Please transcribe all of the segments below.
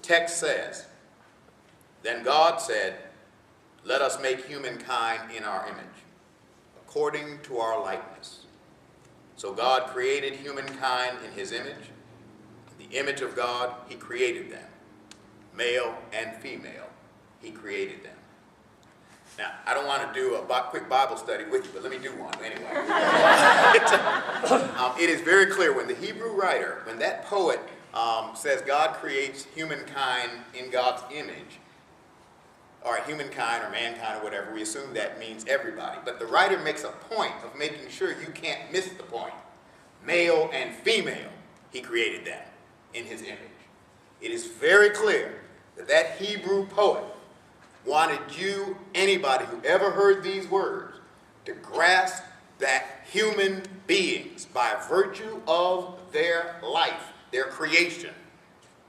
text says, "Then God said, let us make humankind in our image, according to our likeness." So God created humankind in his image. In the image of God, he created them. Male and female, he created them. Now, I don't want to do a quick Bible study with you, but let me do one anyway. It is very clear when the Hebrew writer, when that poet says God creates humankind in God's image, or humankind or mankind or whatever, we assume that means everybody. But the writer makes a point of making sure you can't miss the point. Male and female, he created them in his image. It is very clear that that Hebrew poet wanted you, anybody who ever heard these words, to grasp that human beings, by virtue of their life, their creation,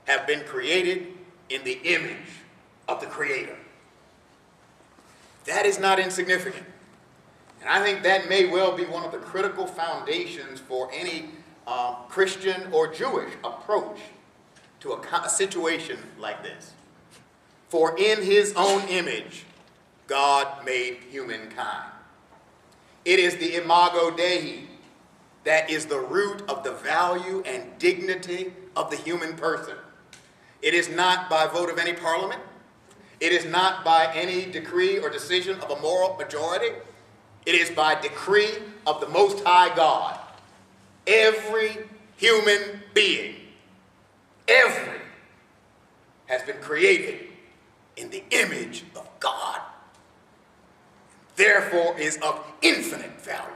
have been created in the image of the Creator. That is not insignificant. And I think that may well be one of the critical foundations for any Christian or Jewish approach to a situation like this. For in his own image, God made humankind. It is the imago Dei that is the root of the value and dignity of the human person. It is not by vote of any parliament. It is not by any decree or decision of a moral majority. It is by decree of the Most High God. Every human being, every, has been created in the image of God. Therefore is of infinite value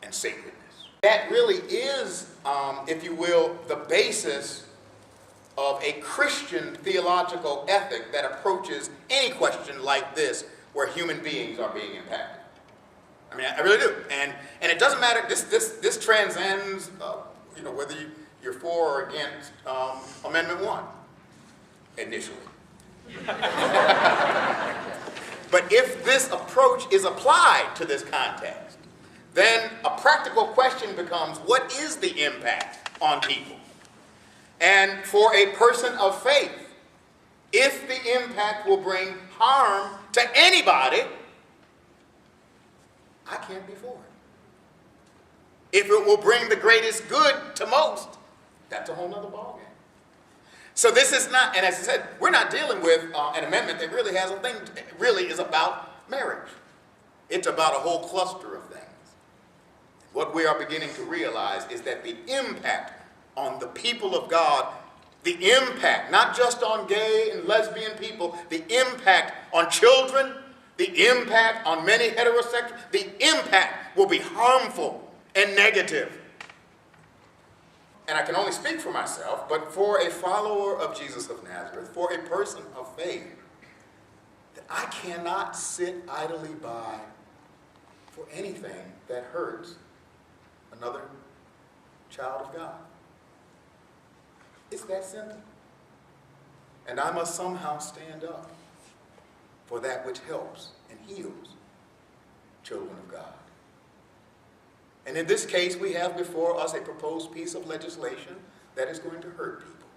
and sacredness. That really is, if you will, the basis of a Christian theological ethic that approaches any question like this where human beings are being impacted. I mean, I really do. And it doesn't matter, this transcends, whether you're for or against Amendment 1, initially. But if this approach is applied to this context, then a practical question becomes, what is the impact on people? And for a person of faith, if the impact will bring harm to anybody, I can't be for it. If it will bring the greatest good to most, that's a whole nother ballgame. So this is not, and as I said, we're not dealing with an amendment that really has a thing, really is about marriage. It's about a whole cluster of things. What we are beginning to realize is that the impact on the people of God, the impact, not just on gay and lesbian people, the impact on children, the impact on many heterosexuals, the impact will be harmful and negative. And I can only speak for myself, but for a follower of Jesus of Nazareth, for a person of faith, that I cannot sit idly by for anything that hurts another child of God. It's that simple. And I must somehow stand up for that which helps and heals children of God. And in this case, we have before us a proposed piece of legislation that is going to hurt people.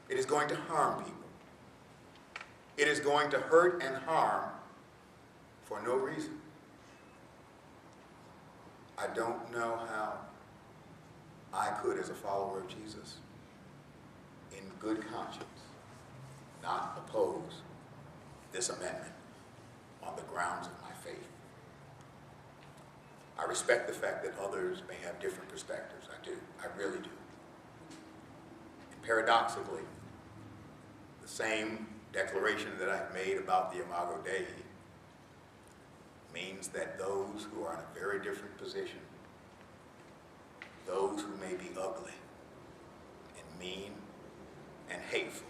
It is going to harm people. It is going to hurt and harm for no reason. I don't know how I could, as a follower of Jesus, in good conscience, not oppose this amendment on the grounds of my faith. I respect the fact that others may have different perspectives. I do. I really do. And paradoxically, the same declaration that I've made about the Imago Dei means that those who are in a very different position, those who may be ugly and mean and hateful,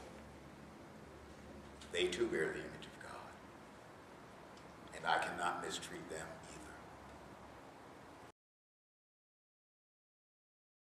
they too bear the image of God. And I cannot mistreat them